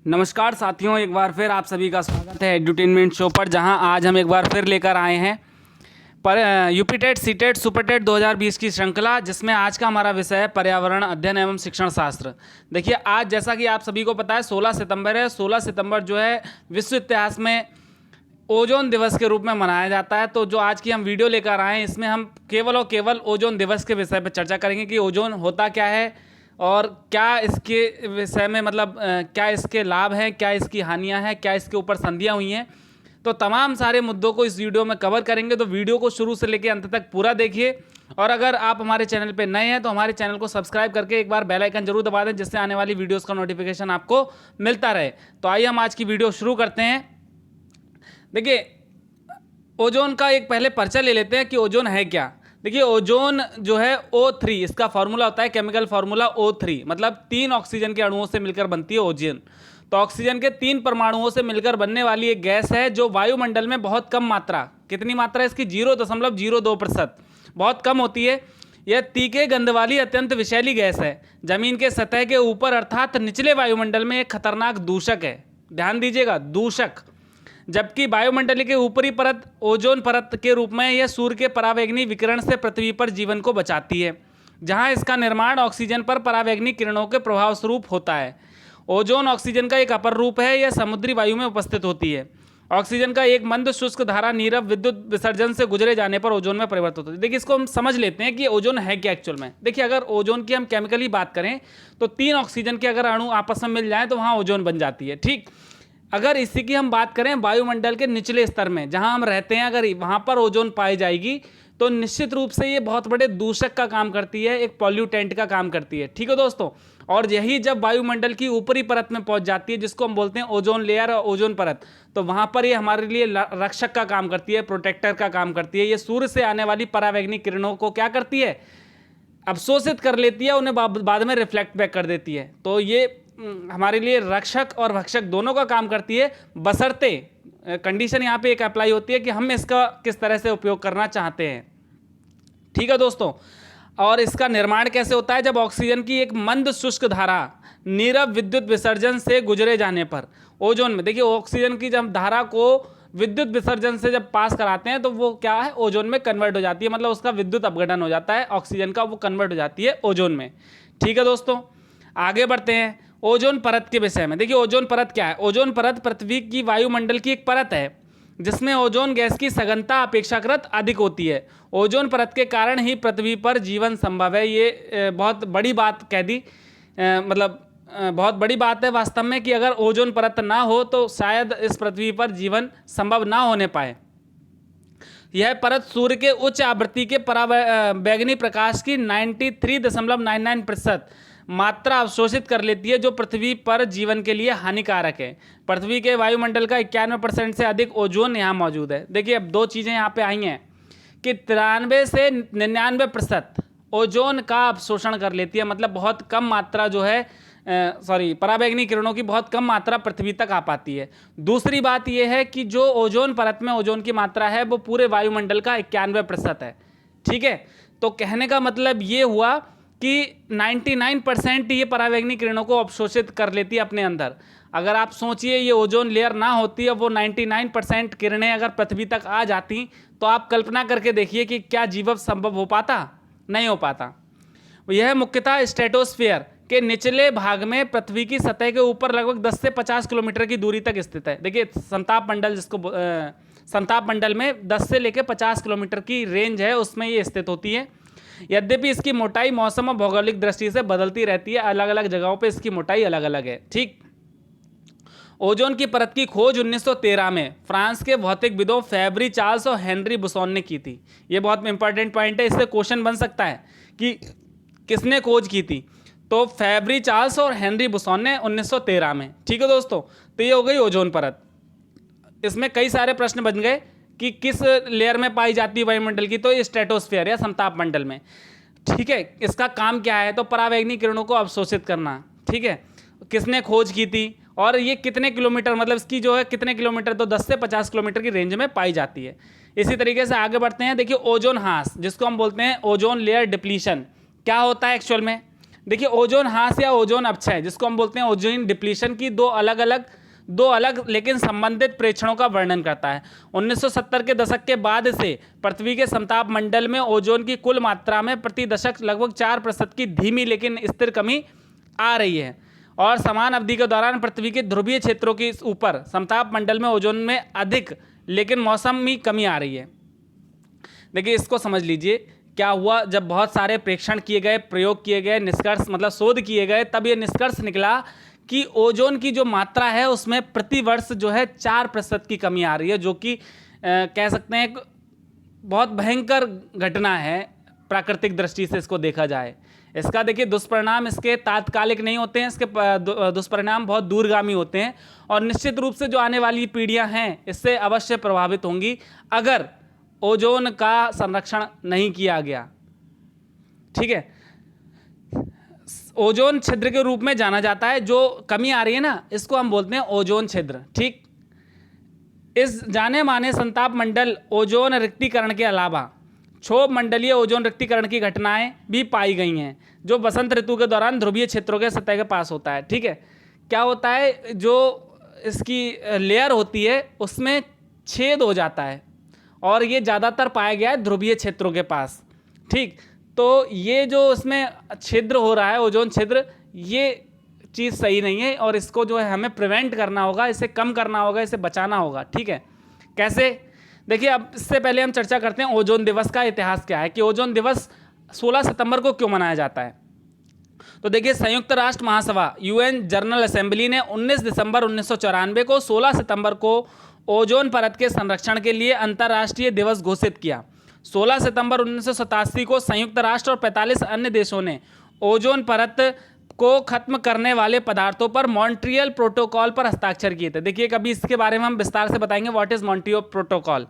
नमस्कार साथियों, एक बार फिर आप सभी का स्वागत है एडुटेनमेंट शो पर, जहां आज हम एक बार फिर लेकर आए हैं पर UP TET C TET super TET 2020 की श्रृंखला, जिसमें आज का हमारा विषय है पर्यावरण अध्ययन एवं शिक्षण शास्त्र। देखिए, आज जैसा कि आप सभी को पता है 16 सितंबर है। 16 सितंबर जो है विश्व इतिहास में ओजोन दिवस के रूप में मनाया जाता है। तो जो आज की हम वीडियो लेकर आए हैं, इसमें हम केवल और केवल ओजोन दिवस के विषय पर चर्चा करेंगे कि ओजोन होता क्या है और क्या इसके विषय में मतलब क्या इसके लाभ हैं, क्या इसकी हानियां हैं, क्या इसके ऊपर संधियां हुई हैं। तो तमाम सारे मुद्दों को इस वीडियो में कवर करेंगे। तो वीडियो को शुरू से लेकर अंत तक पूरा देखिए। और अगर आप हमारे चैनल पे नए हैं तो हमारे चैनल को सब्सक्राइब करके एक बार बेल आइकन जरूर दबा दें, जिससे आने वाली वीडियोज़ का नोटिफिकेशन आपको मिलता रहे। तो आइए हम आज की वीडियो शुरू करते हैं। देखिए, ओजोन का एक पहले परिचय ले लेते हैं कि ओजोन है क्या। देखिए, ओजोन जो है O3, इसका फॉर्मूला होता है केमिकल फार्मूला O3, मतलब 3 ऑक्सीजन के अणुओं से मिलकर बनती है ओजोन। तो ऑक्सीजन के 3 परमाणुओं से मिलकर बनने वाली एक गैस है जो वायुमंडल में बहुत कम मात्रा, कितनी मात्रा है इसकी, 0.02%, बहुत कम होती है। यह तीखे गंध वाली अत्यंत विषैली गैस है। जमीन के सतह के ऊपर अर्थात निचले वायुमंडल में एक खतरनाक दूषक है। ध्यान दीजिएगा, दूषक। जबकि वायुमंडल के ऊपरी परत ओजोन परत के रूप में यह सूर्य के परावैंगनी विकिरण से पृथ्वी पर जीवन को बचाती है, जहां इसका निर्माण ऑक्सीजन पर परावैंगनी किरणों के प्रभाव स्वरूप होता है। ओजोन ऑक्सीजन का एक अपर रूप है। यह समुद्री वायु में उपस्थित होती है। ऑक्सीजन का एक मंद शुष्क धारा नीरव विद्युत विसर्जन से गुजरे जाने पर ओजोन में परिवर्तित होती है। देखिए, इसको हम समझ लेते हैं कि ओजोन है क्या एक्चुअल में। देखिए, अगर ओजोन की हम केमिकली बात करें तो 3 ऑक्सीजन के अगर अणु आपस में मिल जाए तो वहाँ ओजोन बन जाती है। ठीक, अगर इसी की हम बात करें वायुमंडल के निचले स्तर में जहां हम रहते हैं, अगर वहां पर ओजोन पाई जाएगी तो निश्चित रूप से ये बहुत बड़े दूषक का काम करती है, एक पॉल्यूटेंट का काम करती है। ठीक है दोस्तों, और यही जब वायुमंडल की ऊपरी परत में पहुंच जाती है, जिसको हम बोलते हैं ओजोन लेयर और ओजोन परत, तो वहां पर ये हमारे लिए रक्षक का काम करती है, प्रोटेक्टर का काम करती है। ये सूर्य से आने वाली परावैंगनी किरणों को क्या करती है, अवशोषित कर लेती है, उन्हें बाद में रिफ्लेक्ट बैक कर देती है। तो ये हमारे लिए रक्षक और भक्षक दोनों का काम करती है, बशर्ते कंडीशन यहाँ पे एक अप्लाई होती है कि हम इसका किस तरह से उपयोग करना चाहते हैं। ठीक है दोस्तों, और इसका निर्माण कैसे होता है, जब ऑक्सीजन की एक मंद शुष्क धारा नीरव विद्युत विसर्जन से गुजरे जाने पर ओजोन में, देखिए ऑक्सीजन की जब धारा को विद्युत विसर्जन से जब पास कराते हैं तो वो क्या है, ओजोन में कन्वर्ट हो जाती है, मतलब उसका विद्युत अपघटन हो जाता है ऑक्सीजन का, वो कन्वर्ट हो जाती है ओजोन में। ठीक है दोस्तों, आगे बढ़ते हैं ओजोन परत के विषय में। देखिए, ओजोन परत क्या है। ओजोन परत पृथ्वी की वायुमंडल की एक परत है जिसमें ओजोन गैस की सघनता अपेक्षाकृत अधिक होती है। ओजोन परत के कारण ही पृथ्वी पर जीवन संभव है। ये बहुत बड़ी बात कह दी, मतलब बहुत बड़ी बात है वास्तव में कि अगर ओजोन परत ना हो तो शायद इस पृथ्वी पर जीवन संभव ना होने पाए। यह परत सूर्य के उच्च आवृत्ति के परावैंगनी प्रकाश की 93.99% मात्रा अवशोषित कर लेती है, जो पृथ्वी पर जीवन के लिए हानिकारक है। पृथ्वी के वायुमंडल का 91% से अधिक ओजोन यहाँ मौजूद है। देखिए, अब 2 चीज़ें यहाँ पे आई हैं कि 93 से 99% ओजोन का अवशोषण कर लेती है, मतलब बहुत कम मात्रा जो है परावैंगनी किरणों की बहुत कम मात्रा पृथ्वी तक आ पाती है। दूसरी बात यह है कि जो ओजोन परत में ओजोन की मात्रा है वो पूरे वायुमंडल का 91% है। ठीक है, तो कहने का मतलब ये हुआ कि 99% ये परावैंगनी किरणों को अवशोषित कर लेती है अपने अंदर। अगर आप सोचिए ये ओजोन लेयर ना होती है, वो 99% किरणें अगर पृथ्वी तक आ जाती तो आप कल्पना करके देखिए कि क्या जीवन संभव हो पाता, नहीं हो पाता। यह मुख्यतः स्ट्रेटोस्फीयर के निचले भाग में पृथ्वी की सतह के ऊपर लगभग 10 से 50 किलोमीटर की दूरी तक स्थित है। देखिए, संताप मंडल जिसको संताप मंडल में 10 से लेकर 50 किलोमीटर की रेंज है, उसमें ये स्थित होती है। यद्यपि इसकी मोटाई मौसम और भौगोलिक दृष्टि से बदलती रहती है, अलग अलग जगहों पे इसकी मोटाई अलग अलग है। ठीक, ओजोन की परत की खोज 1913 में फ्रांस के भौतिकविदों फेब्री चार्ल्स और हेनरी बुसॉन ने की थी। ये बहुत इंपॉर्टेंट पॉइंट है, इससे क्वेश्चन बन सकता है कि किसने खोज की थी। तो फेब्री चार्ल्स और हेनरी बुसॉन ने 1913 में। ठीक है दोस्तों, तो ये हो गई ओजोन परत। इसमें कई सारे प्रश्न बन गए कि किस लेयर में पाई जाती है वायुमंडल की, तो ये स्ट्रेटोस्फीयर या समताप मंडल में। ठीक है, इसका काम क्या है, तो परावैंगनी किरणों को अवशोषित करना। ठीक है, किसने खोज की थी और ये कितने किलोमीटर, मतलब इसकी जो है कितने किलोमीटर, तो 10 से 50 किलोमीटर की रेंज में पाई जाती है। इसी तरीके से आगे बढ़ते हैं। देखिए, ओजोन ह्रास जिसको हम बोलते हैं ओजोन लेयर डिप्लीशन, क्या होता है एक्चुअल में। देखिए ओजोन ह्रास या ओजोन अपक्षय जिसको हम बोलते हैं ओजोन डिप्लीशन की दो अलग लेकिन संबंधित प्रेक्षणों का वर्णन करता है। 1970 के दशक के बाद से पृथ्वी के समताप मंडल में ओजोन की कुल मात्रा में प्रति दशक लगभग 4% की धीमी लेकिन स्थिर कमी आ रही है और समान अवधि के दौरान पृथ्वी के ध्रुवीय क्षेत्रों के ऊपर समताप मंडल में ओजोन में अधिक लेकिन मौसमी कमी आ रही है। देखिए इसको समझ लीजिए क्या हुआ, जब बहुत सारे प्रेक्षण किए गए, प्रयोग किए गए, निष्कर्ष मतलब शोध किए गए, तब ये निष्कर्ष निकला कि ओजोन की जो मात्रा है उसमें प्रति वर्ष जो है 4% की कमी आ रही है, जो कि कह सकते हैं एक बहुत भयंकर घटना है प्राकृतिक दृष्टि से इसको देखा जाए। इसका देखिए दुष्परिणाम इसके तात्कालिक नहीं होते हैं, इसके दुष्परिणाम बहुत दूरगामी होते हैं और निश्चित रूप से जो आने वाली पीढ़ियां हैं इससे अवश्य प्रभावित होंगी अगर ओजोन का संरक्षण नहीं किया गया। ठीक है, ओजोन छिद्र के रूप में जाना जाता है, जो कमी आ रही है ना इसको हम बोलते हैं ओजोन छिद्र। ठीक, इस जाने माने संताप मंडल ओजोन रिक्तीकरण के अलावा क्षोभ मंडलीय ओजोन रिक्तीकरण की घटनाएं भी पाई गई हैं जो बसंत ऋतु के दौरान ध्रुवीय क्षेत्रों के सतह के पास होता है। ठीक है, क्या होता है, जो इसकी लेयर होती है उसमें छेद हो जाता है और ये ज़्यादातर पाया गया है ध्रुवीय क्षेत्रों के पास। ठीक, तो ये जो इसमें छिद्र हो रहा है ओजोन छिद्र, ये चीज़ सही नहीं है और इसको जो है हमें प्रिवेंट करना होगा, इसे कम करना होगा, इसे बचाना होगा। ठीक है, कैसे? देखिए अब इससे पहले हम चर्चा करते हैं ओजोन दिवस का इतिहास क्या है, कि ओजोन दिवस 16 सितंबर को क्यों मनाया जाता है। तो देखिए संयुक्त राष्ट्र महासभा यूएन जनरल असेंबली ने 19 दिसंबर 1994 को 16 सितंबर को ओजोन परत के संरक्षण के लिए अंतर्राष्ट्रीय दिवस घोषित किया। 16 सितंबर 1987 को संयुक्त राष्ट्र और 45 अन्य देशों ने ओजोन परत को खत्म करने वाले पदार्थों पर मॉन्ट्रियल प्रोटोकॉल पर हस्ताक्षर किए थे। देखिए कभी इसके बारे में हम विस्तार से बताएंगे व्हाट इज मॉन्ट्रियल प्रोटोकॉल।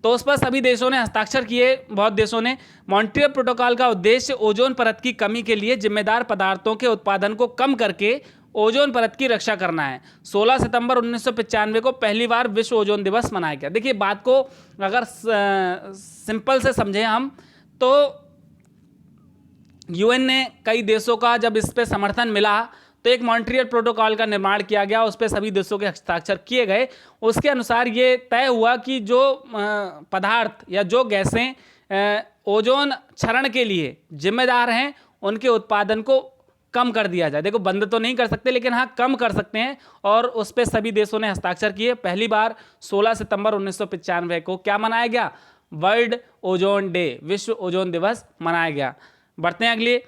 तो उस पर सभी देशों ने हस्ताक्षर किए, बहुत देशों ने। मॉन्ट्रियल प्रोटोकॉल का उद्देश्य ओजोन परत की कमी के लिए जिम्मेदार पदार्थों के उत्पादन को कम करके ओजोन परत की रक्षा करना है। 16 सितंबर 1995 को पहली बार विश्व ओजोन दिवस मनाया गया। देखिए बात को अगर सिंपल से समझें हम तो यूएन ने कई देशों का जब इस पे समर्थन मिला तो एक मॉन्ट्रियल प्रोटोकॉल का निर्माण किया गया, उस पर सभी देशों के हस्ताक्षर किए गए। उसके अनुसार ये तय हुआ कि जो पदार्थ या जो गैसें ओजोन क्षरण के लिए जिम्मेदार हैं उनके उत्पादन को कम कर दिया जाए। देखो बंद तो नहीं कर सकते लेकिन हाँ कम कर सकते हैं और उस पर सभी देशों ने हस्ताक्षर किए। पहली बार 16 सितंबर 1995 को क्या मनाया गया? वर्ल्ड ओजोन डे, विश्व ओजोन दिवस मनाया गया। बढ़ते हैं अगले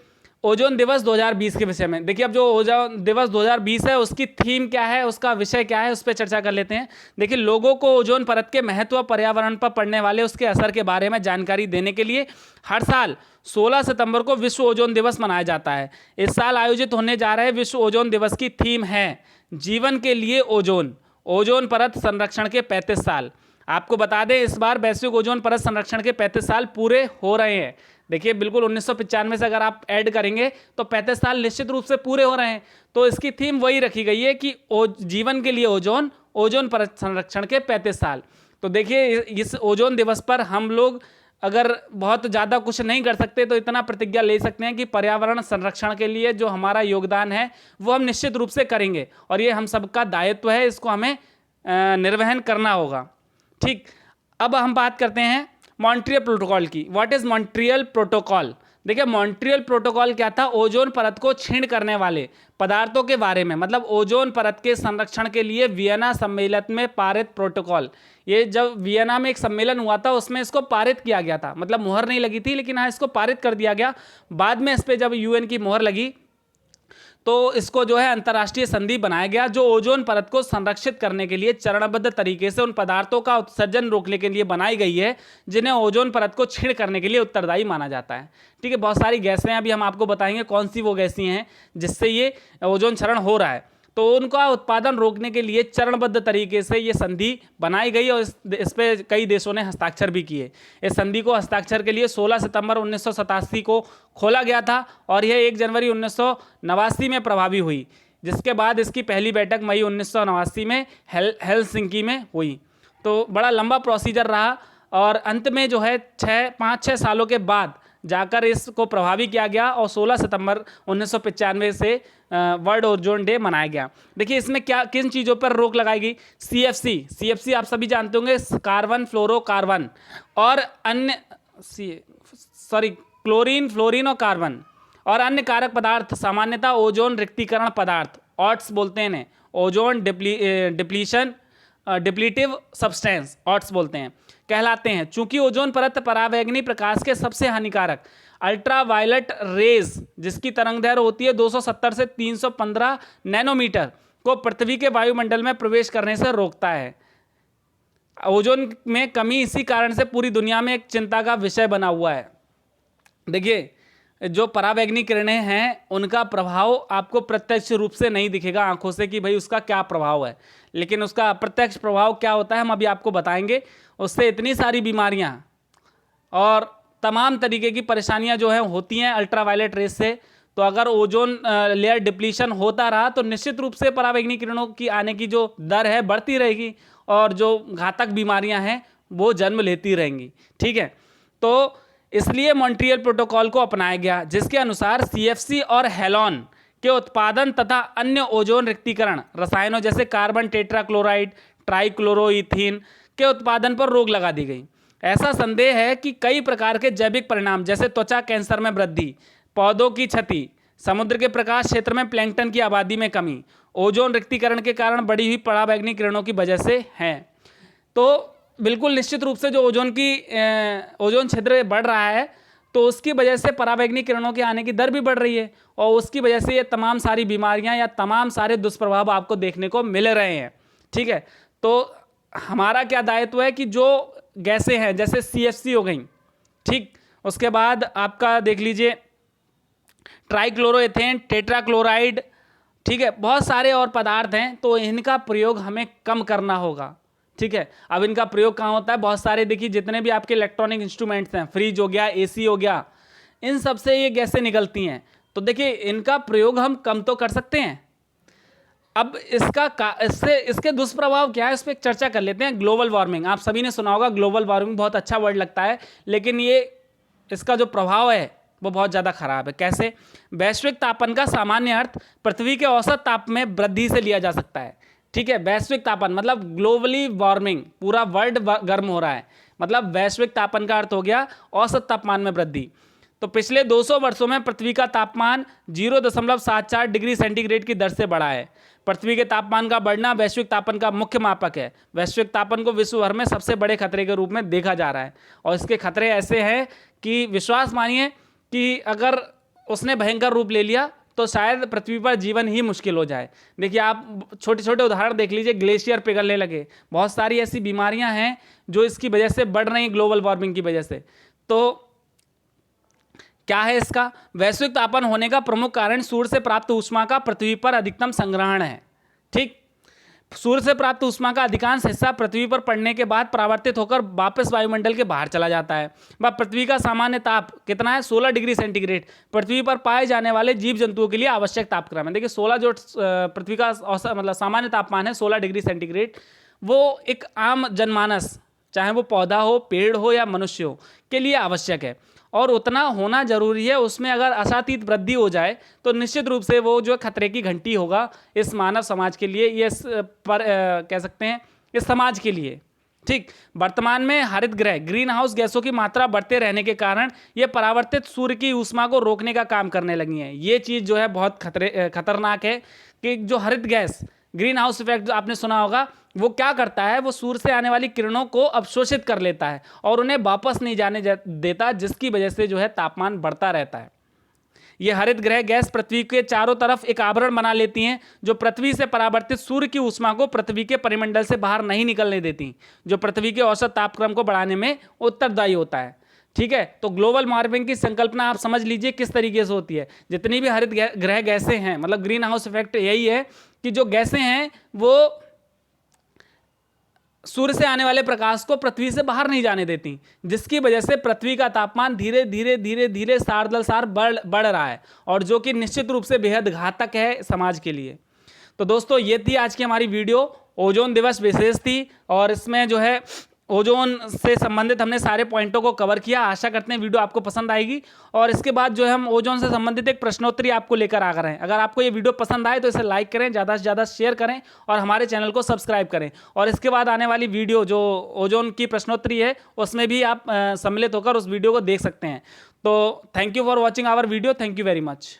ओजोन दिवस 2020 के विषय में। देखिए अब जो ओजोन दिवस 2020 है उसकी थीम क्या है, उसका विषय क्या है, उस पर चर्चा कर लेते हैं। देखिए लोगों को ओजोन परत के महत्व, पर्यावरण पर पड़ने वाले उसके असर के बारे में जानकारी देने के लिए हर साल 16 सितंबर को विश्व ओजोन दिवस मनाया जाता है। इस साल आयोजित होने जा रहे विश्व ओजोन दिवस की थीम है जीवन के लिए ओजोन, ओजोन परत संरक्षण के 35 साल। आपको बता दें इस बार वैश्विक ओजोन परत संरक्षण के 35 साल पूरे हो रहे हैं। देखिए बिल्कुल 1995 से अगर आप ऐड करेंगे तो 35 साल निश्चित रूप से पूरे हो रहे हैं। तो इसकी थीम वही रखी गई है कि जीवन के लिए ओजोन, ओजोन परत संरक्षण के 35 साल। तो देखिए इस ओजोन दिवस पर हम लोग अगर बहुत ज़्यादा कुछ नहीं कर सकते तो इतना प्रतिज्ञा ले सकते हैं कि पर्यावरण संरक्षण के लिए जो हमारा योगदान है वो हम निश्चित रूप से करेंगे और ये हम सबका दायित्व है, इसको हमें निर्वहन करना होगा। ठीक, अब हम बात करते हैं मॉन्ट्रियल प्रोटोकॉल की। What is Montreal protocol? देखिए मॉन्ट्रियल प्रोटोकॉल क्या था? ओजोन परत को क्षीण करने वाले पदार्थों के बारे में, मतलब ओजोन परत के संरक्षण के लिए वियना सम्मेलन में पारित प्रोटोकॉल। ये जब वियना में एक सम्मेलन हुआ था उसमें इसको पारित किया गया था, मतलब मुहर नहीं लगी थी लेकिन हाँ इसको पारित कर दिया गया। बाद में इस पर जब यूएन की मुहर लगी तो इसको जो है अंतर्राष्ट्रीय संधि बनाया गया जो ओजोन परत को संरक्षित करने के लिए चरणबद्ध तरीके से उन पदार्थों का उत्सर्जन रोकने के लिए बनाई गई है जिन्हें ओजोन परत को क्षीण करने के लिए उत्तरदायी माना जाता है। ठीक है, बहुत सारी गैसें हैं, अभी हम आपको बताएंगे कौन सी वो गैसें हैं जिससे ये ओजोन क्षरण हो रहा है। तो उनका उत्पादन रोकने के लिए चरणबद्ध तरीके से ये संधि बनाई गई और इस पे कई देशों ने हस्ताक्षर भी किए। इस संधि को हस्ताक्षर के लिए 16 सितंबर 1987 को खोला गया था और यह 1 जनवरी 1989 में प्रभावी हुई, जिसके बाद इसकी पहली बैठक मई 1989 में हेलसिंकी में हुई। तो बड़ा लंबा प्रोसीजर रहा और अंत में जो है 5-6 सालों के बाद जाकर इसको प्रभावी किया गया और 16 सितंबर 1995 से वर्ल्ड ओजोन डे मनाया गया। देखिए इसमें क्या किन चीज़ों पर रोक लगाई गई। सीएफसी आप सभी जानते होंगे, कार्बन फ्लोरोकार्बन और अन्य क्लोरीन, फ्लोरीन और कार्बन और अन्य कारक पदार्थ, सामान्यतः ओजोन रिक्तीकरण पदार्थ, ऑट्स बोलते हैं इन्हें, ओजोन डिप्लीटिव सब्सटेंस ऑट्स बोलते हैं, कहलाते हैं। चूंकि ओजोन परत परावैंगनी प्रकाश के सबसे हानिकारक अल्ट्रावायलेट रेज, जिसकी तरंगदैर्घ्य होती है 270 से 315 नैनोमीटर, को पृथ्वी के वायुमंडल में प्रवेश करने से रोकता है। ओजोन में कमी इसी कारण से पूरी दुनिया में एक चिंता का विषय बना हुआ है। देखिए जो परावैंगनी किरणें हैं उनका प्रभाव आपको प्रत्यक्ष रूप से नहीं दिखेगा आंखों से कि भाई उसका क्या प्रभाव है, लेकिन उसका अप्रत्यक्ष प्रभाव क्या होता है हम अभी आपको बताएंगे। उससे इतनी सारी बीमारियां और तमाम तरीके की परेशानियां जो है होती हैं अल्ट्रावायलेट रेस से। तो अगर ओजोन लेयर डिप्लीशन होता रहा तो निश्चित रूप से परावैंगनी किरणों की आने की जो दर है बढ़ती रहेगी और जो घातक बीमारियां हैं वो जन्म लेती रहेंगी। ठीक है, तो इसलिए मॉन्ट्रियल प्रोटोकॉल को अपनाया गया, जिसके अनुसार सीएफसी और हेलॉन के उत्पादन तथा अन्य ओजोन रिक्तीकरण रसायनों जैसे कार्बन टेट्राक्लोराइड, ट्राइक्लोरोइथीन के उत्पादन पर रोक लगा दी गई। ऐसा संदेह है कि कई प्रकार के जैविक परिणाम जैसे त्वचा कैंसर में वृद्धि, पौधों की क्षति, समुद्र के प्रकाश क्षेत्र में प्लैंकटन की आबादी में कमी, ओजोन रिक्तीकरण के कारण बढ़ी हुई परावैंगनी किरणों की वजह से हैं। तो बिल्कुल निश्चित रूप से जो ओजोन छिद्र बढ़ रहा है तो उसकी वजह से परावैंगनी किरणों के आने की दर भी बढ़ रही है और उसकी वजह से ये तमाम सारी बीमारियां या तमाम सारे दुष्प्रभाव आपको देखने को मिल रहे हैं। ठीक है, तो हमारा क्या दायित्व है कि जो गैसें हैं जैसे सीएफसी हो गई, ठीक, उसके बाद आपका देख लीजिए ट्राइक्लोरोएथेन, टेट्राक्लोराइड, ठीक है, बहुत सारे और पदार्थ हैं, तो इनका प्रयोग हमें कम करना होगा। ठीक है, अब इनका प्रयोग कहाँ होता है, बहुत सारे देखिए जितने भी आपके इलेक्ट्रॉनिक इंस्ट्रूमेंट्स हैं, फ्रिज हो गया, एसी हो गया, इन सब से ये गैसें निकलती हैं। तो देखिए इनका प्रयोग हम कम तो कर सकते हैं। अब इसके दुष्प्रभाव क्या है इस पर चर्चा कर लेते हैं। ग्लोबल वार्मिंग, आप सभी ने सुना होगा, ग्लोबल वार्मिंग बहुत अच्छा वर्ड लगता है, लेकिन ये इसका जो प्रभाव है वो बहुत ज़्यादा खराब है। कैसे? वैश्विक तापन का सामान्य अर्थ पृथ्वी के औसत ताप में वृद्धि से लिया जा सकता है। ठीक है, वैश्विक तापन मतलब ग्लोबली वार्मिंग, पूरा वर्ल्ड गर्म हो रहा है, मतलब वैश्विक तापन का अर्थ हो गया औसत तापमान में वृद्धि। तो पिछले 200 वर्षों में पृथ्वी का तापमान 0.74 डिग्री सेंटीग्रेड की दर से बढ़ा है। पृथ्वी के तापमान का बढ़ना वैश्विक तापन का मुख्य मापक है। वैश्विक तापन को विश्व भर में सबसे बड़े खतरे के रूप में देखा जा रहा है और इसके खतरे ऐसे हैं कि विश्वास मानिए कि अगर उसने भयंकर रूप ले लिया तो शायद पृथ्वी पर जीवन ही मुश्किल हो जाए। देखिए आप छोटे छोटे उदाहरण देख लीजिए, ग्लेशियर पिघलने लगे, बहुत सारी ऐसी बीमारियां हैं जो इसकी वजह से बढ़ रही ग्लोबल वार्मिंग की वजह से। तो क्या है इसका? वैश्विक तापन होने का प्रमुख कारण सूर्य से प्राप्त ऊष्मा का पृथ्वी पर अधिकतम संग्रहण है। ठीक, सूर्य से प्राप्त ऊष्मा का अधिकांश हिस्सा पृथ्वी पर पड़ने के बाद परावर्तित होकर वापस वायुमंडल के बाहर चला जाता है। वह पृथ्वी का सामान्य ताप कितना है? 16 डिग्री सेंटीग्रेड पृथ्वी पर पाए जाने वाले जीव जंतुओं के लिए आवश्यक तापक्रम है। देखिए 16 जो पृथ्वी का औसत मतलब सामान्य तापमान है 16 डिग्री सेंटीग्रेड, वो एक आम जनमानस, चाहे वो पौधा हो, पेड़ हो या मनुष्य हो, के लिए आवश्यक है और उतना होना जरूरी है। उसमें अगर अशातीत वृद्धि हो जाए तो निश्चित रूप से वो जो खतरे की घंटी होगा इस मानव समाज के लिए, ये कह सकते हैं इस समाज के लिए। ठीक, वर्तमान में हरित गृह ग्रीन हाउस गैसों की मात्रा बढ़ते रहने के कारण ये परावर्तित सूर्य की ऊष्मा को रोकने का काम करने लगी हैं। ये चीज़ जो है बहुत खतरनाक है कि जो हरित गैस ग्रीन हाउस इफेक्ट आपने सुना होगा, वो क्या करता है, वो सूर्य से आने वाली किरणों को अवशोषित कर लेता है और उन्हें वापस नहीं जाने देता, जिसकी वजह से जो है तापमान बढ़ता रहता है। ये हरित गृह गैस पृथ्वी के चारों तरफ एक आवरण बना लेती हैं जो पृथ्वी से परावर्तित सूर्य की ऊष्मा को पृथ्वी के परिमंडल से बाहर नहीं निकलने देती, जो पृथ्वी के औसत तापक्रम को बढ़ाने में उत्तरदायी होता है। ठीक है, तो ग्लोबल वार्मिंग की संकल्पना आप समझ लीजिए किस तरीके से होती है। जितनी भी हरित गृह गैसें हैं, मतलब ग्रीन हाउस इफेक्ट यही है कि जो गैसें हैं वो सूर्य से आने वाले प्रकाश को पृथ्वी से बाहर नहीं जाने देती, जिसकी वजह से पृथ्वी का तापमान धीरे धीरे धीरे धीरे सार दर सार बढ़ रहा है और जो कि निश्चित रूप से बेहद घातक है समाज के लिए। तो दोस्तों ये थी आज की हमारी वीडियो, ओजोन दिवस विशेष थी और इसमें जो है ओजोन से संबंधित हमने सारे पॉइंटों को कवर किया। आशा करते हैं वीडियो आपको पसंद आएगी। और इसके बाद जो है हम ओजोन से संबंधित एक प्रश्नोत्तरी आपको लेकर आ गए हैं। अगर आपको ये वीडियो पसंद आए तो इसे लाइक करें, ज़्यादा से ज़्यादा शेयर करें और हमारे चैनल को सब्सक्राइब करें। और इसके बाद आने वाली वीडियो जो ओजोन की प्रश्नोत्तरी है उसमें भी आप सम्मिलित होकर उस वीडियो को देख सकते हैं। तो thank you for watching our video. Thank you very much.